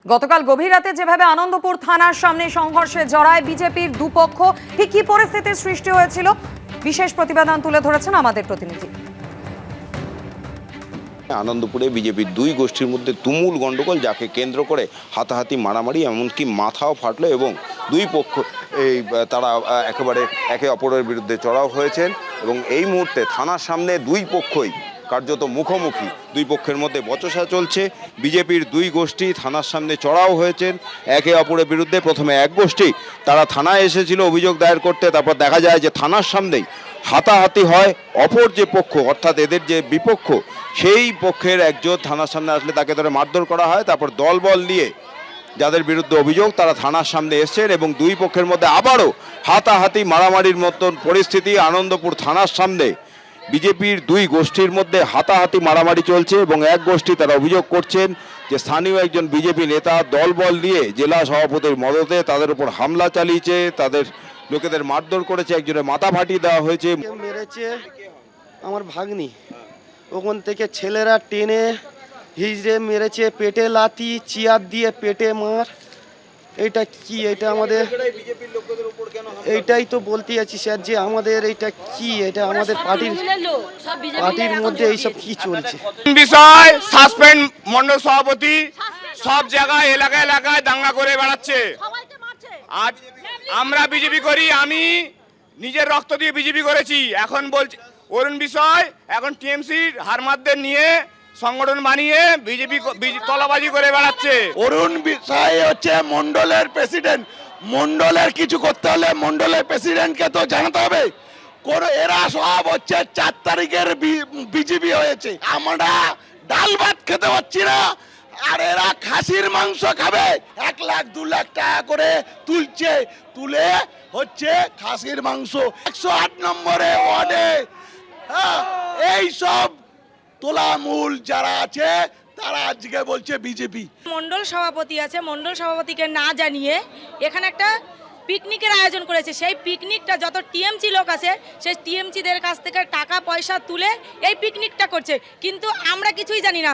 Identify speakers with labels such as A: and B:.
A: গতকাল গভীর রাতে যেভাবে আনন্দপুর থানার সামনে সংঘর্ষে জড়ায় বিজেপির দুপক্ষ, ঠিক কি পরিস্থিতির সৃষ্টি হয়েছিল বিশেষ প্রতিবেদন তুলে ধরেছেন আমাদের প্রতিনিধি।
B: আনন্দপুরে বিজেপির দুই গোষ্ঠীর মধ্যে তুমুল গন্ডগোল, যাকে কেন্দ্র করে হাতাহাতি মারামারি, এমনকি মাথাও ফাটলো এবং দুই পক্ষ তারা একেবারে একে অপরের বিরুদ্ধে চড়াও হয়েছেন এবং এই মুহূর্তে থানার সামনে দুই পক্ষই কার্যত মুখোমুখি। দুই পক্ষের মধ্যে বচসা চলছে। বিজেপির দুই গোষ্ঠী থানার সামনে চড়াও হয়েছেন একে অপরের বিরুদ্ধে। প্রথমে এক গোষ্ঠী তারা থানায় এসেছিল অভিযোগ দায়ের করতে, তারপর দেখা যায় যে থানার সামনেই হাতাহাতি হয়। অপর যে পক্ষ অর্থাৎ এদের যে বিপক্ষ, সেই পক্ষের একজন থানার সামনে আসলে তাকে ধরে মারধর করা হয়। তারপর দলবল নিয়ে যাদের বিরুদ্ধে অভিযোগ তারা থানার সামনে এসছেন এবং দুই পক্ষের মধ্যে আবারও হাতাহাতি মারামারির মতন পরিস্থিতি। আনন্দপুর থানার সামনে বিজেপির দুই গোষ্ঠীর মধ্যে হাতাহাতি মারামারি চলছে এবং এক গোষ্ঠী তারা অভিযোগ করছেন যে স্থানীয় একজন বিজেপি নেতা দলবল নিয়ে জেলা সভাপতির মদতে তাদের উপর হামলা চালিয়েছে, তাদের লোকেদের মারধর করেছে, একজনের মাথা ফাটিয়ে দেওয়া হয়েছে।
C: মেরেছে আমার ভাগ্নি, ওখান থেকে ছেলেরা টেনে হিজড়ে মেরেছে, পেটে লাথি, চেয়ার দিয়ে পেটে মার। এইটা কি? এটা আমাদের এইটাই তো বলতে যাচ্ছি স্যার, যে আমাদের এইটা কি? এটা আমাদের পার্টির মধ্যে এইসব কি চলছে?
D: বিষয় সাসপেন্ড মন্ডল সভাপতি সব জায়গায় এলাকায় এলাকায় দাঙ্গা করে বেড়াচ্ছে। আজ আমরা বিজেপি করি, আমি নিজের রক্ত দিয়ে বিজেপি করেছি। এখন বলছি অরুণ বিষয় এখন টিএমসির হারমাদদের নিয়ে সংগঠন বানিয়ে বিজেপি তলাবাজি করে বেড়াচ্ছে।
E: অরুণ বিষয় হচ্ছে মন্ডলের প্রেসিডেন্ট। মন্ডলের কিছু করতে হলে মন্ডলের প্রেসিডেন্টকে তো জানাতে হবে। এরা সব হচ্ছে 4 তারিখের বিজেপি হয়েছে। আমরা ডাল ভাত খেতে পাচ্ছি না, আর এরা খাসির মাংস খাবে। 1 লাখ 2 লাখ টাকা করে তুলছে, তুলে হচ্ছে খাসির মাংস 108 নম্বরে ওয়ার্ডে। এই সব তোলামূল যারা আছে তারা আজকে বলছে বিজেপি।
F: মন্ডল সভাপতি আছে, মন্ডল সভাপতিকে না জানিয়ে এখানে একটা পিকনিকের আয়োজন করেছে। সেই পিকনিকটা যত টিএমসি লোক আছে সেই টিএমসিদের কাছ থেকে টাকা পয়সা তুলে এই পিকনিকটা করছে, কিন্তু আমরা কিছুই জানি না।